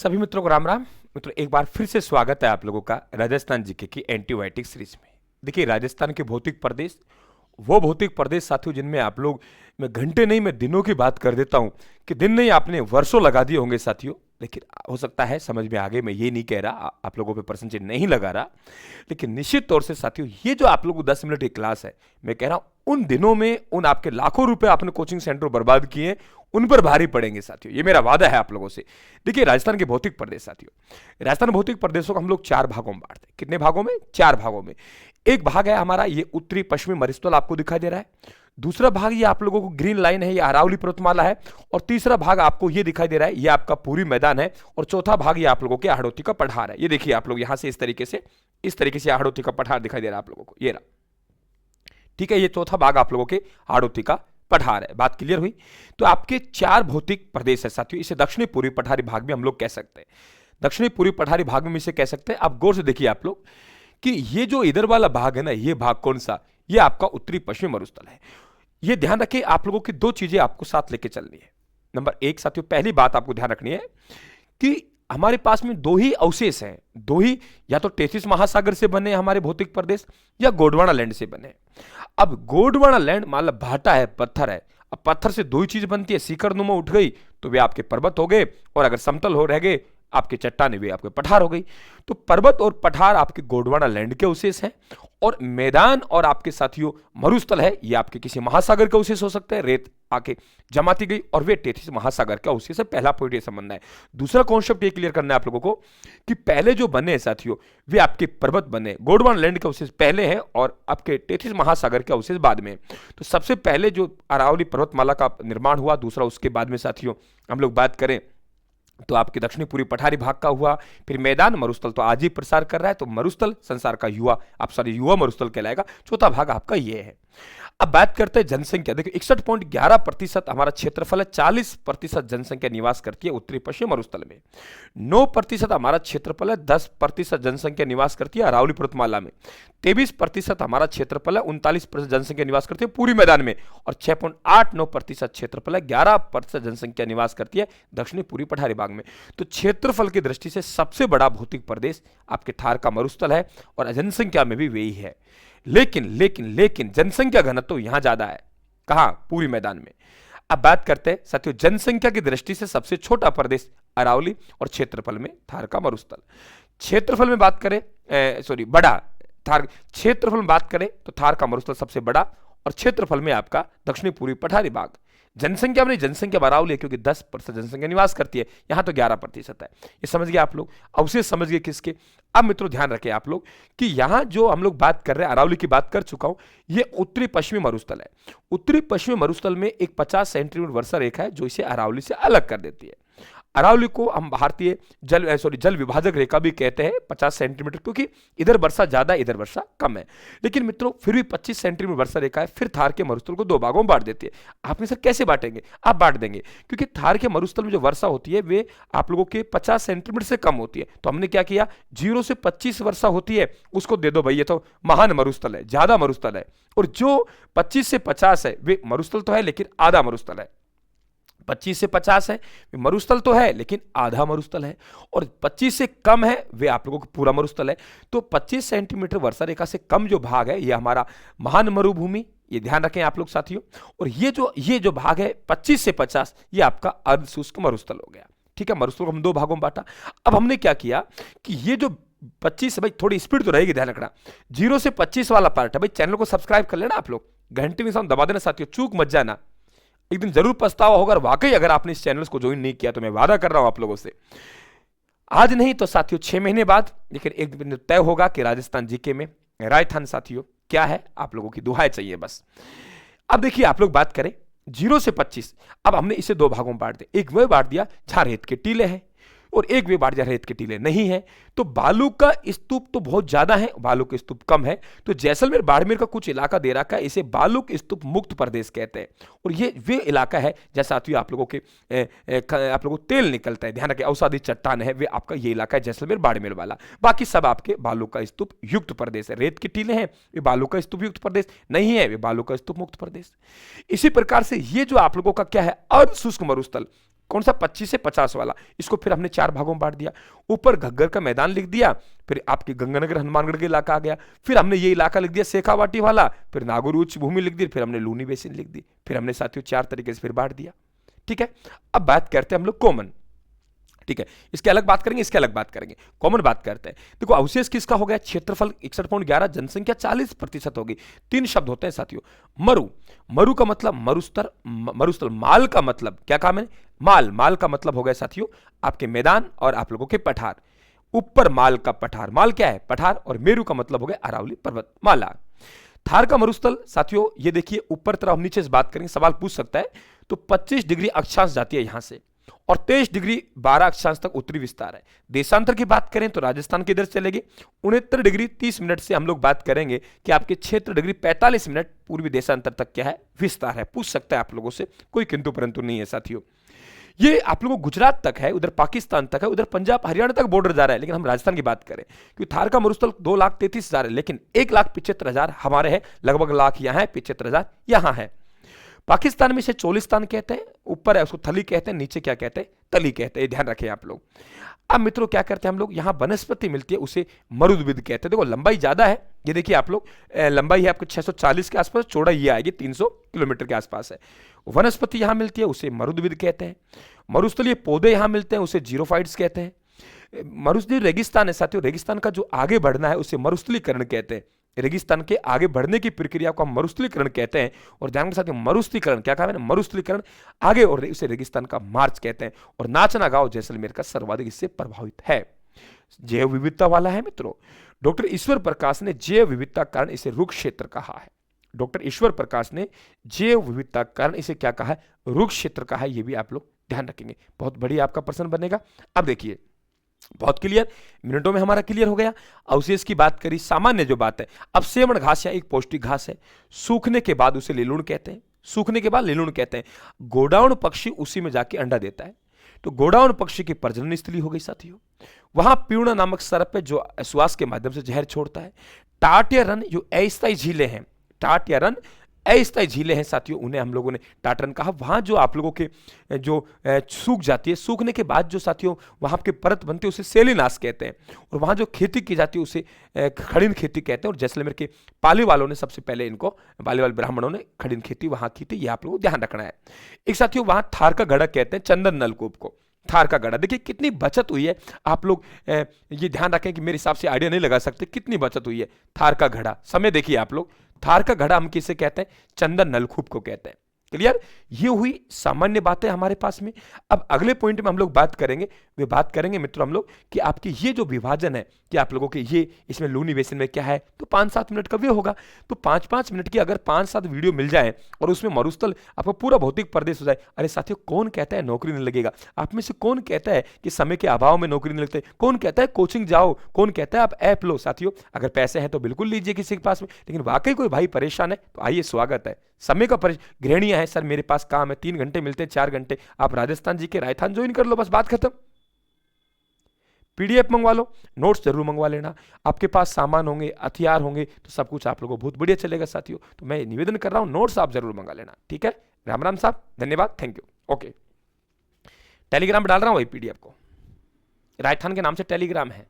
सभी मित्रों को राम राम। मित्रों, एक बार फिर से स्वागत है आप लोगों का राजस्थान जीके की एंटीबायोटिक सीरीज में। देखिए, राजस्थान के भौतिक प्रदेश, वो भौतिक प्रदेश साथियों जिनमें आप लोग, मैं घंटे नहीं मैं दिनों की बात कर देता हूं कि दिन नहीं आपने वर्षों लगा दिए होंगे साथियों। लेकिन हो सकता है समझ में आगे, मैं ये नहीं कह रहा आप लोगों पे परसेंटेज नहीं लगा रहा, लेकिन निश्चित तौर से साथियों ये जो आप लोगों को 10 मिनट की क्लास है, मैं कह रहा हूं उन दिनों में उन आपके लाखों रुपए आपने कोचिंग सेंटर बर्बाद किए उन पर भारी पड़ेंगे साथियों, ये मेरा वादा है आप लोगों से। देखिए, राजस्थान के भौतिक प्रदेश साथियों, राजस्थान भौतिक प्रदेशों को हम लोग 4 भागों में बांटते हैं। कितने भागों में? 4 भागों में। एक भाग है हमारा ये उत्तरी पश्चिमी मरुस्थल आपको दिखाई दे रहा है। दूसरा भाग ये आप लोगों को ग्रीन लाइन है, ये अरावली पर्वतमाला है। और तीसरा भाग आपको ये दिखाई दे रहा है, ये आपका पूरी मैदान है। और चौथा भाग ये आप लोगों के हाड़ौती का पठार है। ये देखिए आप लोग यहां से इस तरीके से हाड़ौती का पठार दिखाई दे रहा है आप लोगों को, ये रहा। ठीक है, ये चौथा भाग आप लोगों के हाड़ौती का पठार है। बात क्लियर हुई? तो आपके 4 भौतिक प्रदेश है साथियों। इसे दक्षिणी पूर्वी पठारी भाग में हम लोग कह सकते हैं। दक्षिणी पूर्वी पठारी भाग में इसे कह सकते हैं। अब गौर से देखिए आप लोग कि ये जो इधर वाला भाग है ना, ये भाग कौन सा? ये आपका उत्तरी पश्चिमी मरुस्थल है। ये ध्यान रखिए, आप लोगों की 2 चीजें आपको साथ लेके चलनी है। नंबर 1 साथियों, पहली बात आपको ध्यान रखनी है कि हमारे पास में 2 ही अवशेष हैं, 2 ही, या तो टेथिस महासागर से बने हमारे भौतिक प्रदेश या गोंडवाना लैंड से बने। अब गोंडवाना लैंड मान लो भाटा है, पत्थर है। अब पत्थर से 2 ही चीज बनती है, सीकर नुमा उठ गई तो वे आपके पर्वत हो गए, और अगर समतल हो रह गए आपके चट्टाने, वे आपके पठार हो गई। तो पर्वत और पठार आपके गोंडवाना लैंड के अवशेष हैं, और मैदान और आपके साथियों मरुस्थल है, ये आपके किसी महासागर के अवशेष हो सकते हैं। रेत आके जमाती गई और वे टेथिस महासागर का अवशेष है। पहला पॉइंट ये समझना है। दूसरा कॉन्सेप्ट ये क्लियर करना है आप लोगों को कि पहले जो बने हैं साथियों, वे आपके पर्वत बने, गोंडवाना लैंड के अवशेष पहले हैं और आपके टेथिस महासागर के अवशेष बाद में। तो सबसे पहले जो अरावली पर्वतमाला का निर्माण हुआ, दूसरा उसके बाद में साथियों हम लोग बात करें तो आपके दक्षिणी पूर्वी पठारी भाग का हुआ। फिर मैदान मरुस्थल तो आज ही प्रसार कर रहा है, तो मरुस्थल संसार का युवा मरुस्थल कहलाएगा। चौथा भाग आपका ये है। अब बात करते हैं जनसंख्या। देखिए, 61.11% हमारा क्षेत्रफल है। 40% जनसंख्या निवास करती है उत्तरी पश्चिम मरुस्थल में। 9% हमारा क्षेत्रफल है। 10% जनसंख्या निवास करती है अरावली पर्वतमाला में। 23% हमारा क्षेत्रफल है। 39% जनसंख्या निवास करती है पूरी मैदान में। और 6.89% क्षेत्रफल है। 11% जनसंख्या निवास करती है दक्षिणी पूर्वी पठारी भाग में। तो क्षेत्रफल की दृष्टि से सबसे बड़ा भौतिक प्रदेश आपके थार का मरुस्थल है, और जनसंख्या में भी वही है। लेकिन जनसंख्या घनत्व तो यहां ज्यादा है। कहां? पूरी मैदान में। अब बात करते हैं साथियों जनसंख्या की दृष्टि से सबसे छोटा प्रदेश अरावली, और क्षेत्रफल में थार का मरुस्थल। क्षेत्रफल में बात करें, बड़ा थार, क्षेत्रफल में बात करें तो थार का मरुस्थल सबसे बड़ा, और क्षेत्रफल में आपका दक्षिणी पूर्वी पठारी भाग। जनसंख्या में जनसंख्या अरावली है क्योंकि 10% जनसंख्या निवास करती है, यहां तो 11% है। ये समझ गए आप लोग? अवशेष समझ गए किसके? अब मित्रों ध्यान रखें आप लोग कि यहां जो हम लोग बात कर रहे हैं, अरावली की बात कर चुका हूं, ये उत्तरी पश्चिमी मरुस्थल है। उत्तरी पश्चिमी मरुस्थल में एक 50 सेंटीमीटर वर्षा रेखा है जो इसे अरावली से अलग कर देती है। अरावली को हम भारतीय जल विभाजक रेखा भी कहते हैं, 50 सेंटीमीटर, क्योंकि इधर वर्षा ज्यादा इधर वर्षा कम है। लेकिन मित्रों फिर भी 25 सेंटीमीटर वर्षा रेखा है। फिर थार के मरुस्थल को 2 भागों में बांट देती है। आपने सर कैसे बांटेंगे? आप बांट देंगे क्योंकि थार के मरुस्थल में जो वर्षा होती है वे आप लोगों के 50 सेंटीमीटर से कम होती है। तो हमने क्या किया, 0 से 25 वर्षा होती है उसको दे दो भाई, ये तो महान मरुस्थल है, ज्यादा मरुस्थल है। और जो 25 से 50 है वे मरुस्थल तो है लेकिन आधा मरुस्थल है। 25 से 50 है मरुस्थल तो है लेकिन आधा मरुस्थल है, और 25 से कम है वे आप लोगों को पूरा मरुस्थल है। तो 25 सेंटीमीटर वर्षा रेखा से कम जो भाग है ये हमारा महान मरुभूमि, ये ध्यान रखें आप लोग साथियों। और ये जो भाग है 25 से 50, ये आपका अर्धशुष्क मरुस्थल हो गया। ठीक है, मरुस्थल को हम 2 भागों में बांटा। अब हमने क्या किया कि ये जो 25, भाई थोड़ी स्पीड तो रहेगी, ध्यान रखना। 0 से 25 वाला पार्ट है, भाई चैनल को सब्सक्राइब कर लेना आप लोग, घंटे में दबा देना साथियों, चूक मत जाना। एक दिन जरूर पछतावा होगा, वाकई अगर आपने इस चैनल को ज्वाइन नहीं किया तो मैं वादा कर रहा हूं आप लोगों से, आज नहीं तो साथियों 6 महीने बाद, लेकिन एक दिन तय होगा कि राजस्थान जीके में राजस्थान साथियों क्या है। आप लोगों की दुआएं चाहिए बस। अब देखिए आप लोग बात करें 0 से 25, अब हमने इसे 2 भागों में बांट दिया। एक वे बांट दिया जहां रेत के टीले हैं, और एक वे बांट दिया रेत के टीले नहीं है। तो बालू का स्तूप तो बहुत ज्यादा है, बालू के स्तूप कम है। तो जैसलमेर बाड़मेर का कुछ इलाका दे रखा है, इसे बालू के स्तूप मुक्त प्रदेश कहते हैं। और ये वे इलाका है जैसा साथियों आप लोगों को तेल निकलता है, ध्यान रखें, औषधि चट्टान है, वे आपका ये इलाका है जैसलमेर बाड़मेर वाला। बाकी सब आपके बालू का स्तूप युक्त प्रदेश है। रेत के टीले हैं वे बालू का स्तूप युक्त प्रदेश नहीं है, वे बालू का स्तूप मुक्त प्रदेश। इसी प्रकार से ये जो आप लोगों का क्या है, अर्धशुष्क मरुस्थल, कौन सा 25 से 50 वाला, इसको फिर हमने 4 भागों में बांट दिया। ऊपर घग्गर का मैदान लिख दिया, फिर आपके गंगानगर हनुमानगढ़ का इलाका आ गया, फिर हमने ये इलाका लिख दिया शेखावाटी वाला, फिर नागौर उच्च भूमि लिख दी, फिर हमने लूनी बेसिन लिख दी, फिर हमने साथियों 4 तरीके से फिर बांट दिया। ठीक है, अब बात करते हैं हम लोग कॉमन। ठीक है, इसके अलग बात करेंगे, इसके अलग बात करेंगे, कॉमन बात करते हैं। देखो अवशेष किसका हो गया, क्षेत्रफल 61.11, जनसंख्या 40% होगी। 3 शब्द होते हैं साथियों, मरु, मरु का मतलब मरुस्थल, मरुस्थल, माल का मतलब क्या काम है, माल, माल का मतलब हो गया साथियों आपके मैदान और आप लोगों के पठार। ऊपर माल का पठार, माल क्या है, पठार, और मेरु का मतलब हो गया अरावली पर्वत माला। थार का मरुस्थल साथियों ये देखिए ऊपर तरफ, नीचे से बात करेंगे, सवाल पूछ सकता है, तो 25 डिग्री अक्षांश जाती है यहां से, और 23 डिग्री 12 अक्षांश तक उत्तरी विस्तार है। देशांतर की बात करें तो राजस्थान की इधर चलेगी 69 डिग्री 30 मिनट से हम लोग बात करेंगे कि आपके 76 डिग्री 45 मिनट पूर्वी देशांतर तक क्या है, विस्तार है। पूछ सकता है आप लोगों से, कोई किंतु परंतु नहीं है साथियों। ये आप लोगों को गुजरात तक है, उधर पाकिस्तान तक है, उधर पंजाब हरियाणा तक बॉर्डर जा रहा है, लेकिन हम राजस्थान की बात करें क्योंकि थार का मरुस्थल 2,33,000 है, लेकिन 1,75,000 हमारे है, लगभग लाख यहाँ है, 75,000 यहाँ है। पाकिस्तान में इसे चोलिस्तान कहते हैं, ऊपर है उसको थली कहते हैं, नीचे क्या कहते हैं, तली कहते हैं, ध्यान रखें आप लोग। अब मित्रों क्या करते हैं हम लोग, यहाँ वनस्पति मिलती है उसे मरुद्भिद कहते हैं। देखो लंबाई ज्यादा है, ये देखिए आप लोग, लंबाई है आपको 640 के आसपास, चौड़ाई ये आएगी 300 किलोमीटर के आसपास है। वनस्पति यहाँ मिलती है उसे मरुद्भिद कहते हैं। मरुस्थलीय पौधे यहाँ मिलते हैं उसे जीरोफाइट्स कहते हैं। मरुस्थलीय रेगिस्तान है साथियों, रेगिस्तान का जो आगे बढ़ना है उसे मरुस्थलीकरण कहते हैं। रेगिस्तान के आगे बढ़ने की प्रक्रिया को हम मरुस्थलीकरण कहते हैं। और ध्यान के साथ मरुस्थलीकरण क्या काम है, मरुस्थलीकरण आगे, और उसे रेगिस्तान का मार्च कहते हैं। और नाचना गांव जैसलमेर का सर्वाधिक इससे प्रभावित है, जैव विविधता वाला है मित्रों। डॉक्टर ईश्वर प्रकाश ने जैव विविधता कारण इसे रुक्ष क्षेत्र कहा है। डॉक्टर ईश्वर प्रकाश ने जैव विविधता कारण इसे क्या कहा है, रुक्ष क्षेत्र कहा है। ये भी आप लोग ध्यान रखेंगे, बहुत बढ़िया आपका प्रश्न बनेगा। अब देखिए बहुत क्लियर, मिनटों में हमारा क्लियर हो गया। अवशेष की बात करी, सामान्य जो बात है, अब सेवण घास या एक पौष्टिक घास है, सूखने के बाद उसे लेलूण कहते हैं, सूखने के बाद लेलूण कहते हैं। गोडाउन पक्षी उसी में जाके अंडा देता है, तो गोडाउन पक्षी की प्रजनन स्थली हो गई साथियों। वहां प्यूणा नामक सर्प है जो श्वास के माध्यम से जहर छोड़ता है। टाट या रन जो अस्थायी झीलें हैं, टाट या रन अस्थायी झीलें हैं साथियों, उन्हें हम लोगं ने टाटरन कहा। वहां जो आप लोगों के जो सूख जाती है, सूखने के बाद जो साथियों वहां के परत बनती है उसे सेलिनाश कहते हैं। और वहां जो खेती की जाती है उसे खड़िन खेती कहते हैं। और जैसलमेर के पाली वालों ने सबसे पहले इनको, पाली वाले ब्राह्मणों ने खड़िन खेती वहां की थी, ये आप लोगों को ध्यान रखना है। एक साथियों वहां थार का गढ़ा कहते हैं, चंदन नलकूप को थार का गढ़ा। देखिए कितनी बचत हुई है, आप लोग ये ध्यान रखें कि मेरे हिसाब से आइडिया नहीं लगा सकते कितनी बचत हुई है। थार का घड़ा, समय देखिए आप लोग, थार का घड़ा हम किसे कहते हैं, चंदन नलकूप को कहते हैं। क्लियर, ये हुई सामान्य बातें हमारे पास में। अब अगले पॉइंट में हम लोग बात करेंगे, वे बात करेंगे मित्रों हम लोग कि आपकी ये जो विभाजन है कि आप लोगों के ये इसमें लूनी बेसिन में क्या है, तो 5-7 मिनट का वे होगा। तो 5-5 मिनट की अगर 5-7 वीडियो मिल जाए और उसमें मरुस्थल आपको पूरा भौतिक प्रदेश हो जाए, अरे साथियों कौन कहता है नौकरी नहीं लगेगा, आप में से कौन कहता है कि समय के अभाव में नौकरी नहीं लगते, कौन कहता है कोचिंग जाओ, कौन कहता है आप ऐप लो। साथियों अगर पैसे हैं तो बिल्कुल लीजिए किसी के पास में, लेकिन वाकई कोई भाई परेशान है तो आइए, स्वागत है। समय का गृहणियां है, सर मेरे पास काम है, 3 घंटे मिलते हैं, 4 घंटे, आप राजस्थान जी के राजस्थान ज्वाइन कर लो, बस बात खत्म। पीडीएफ मंगवा लो, नोट्स जरूर मंगवा लेना, आपके पास सामान होंगे, हथियार होंगे तो सब कुछ आप लोगों को बहुत बढ़िया चलेगा साथियों। तो मैं निवेदन कर रहा हूं, नोट्स आप जरूर मंगा लेना, ठीक है। राम राम साहब, धन्यवाद, थैंक यू, ओके। टेलीग्राम पर डाल रहा हूं वही पीडीएफ को, राजस्थान के नाम से टेलीग्राम है।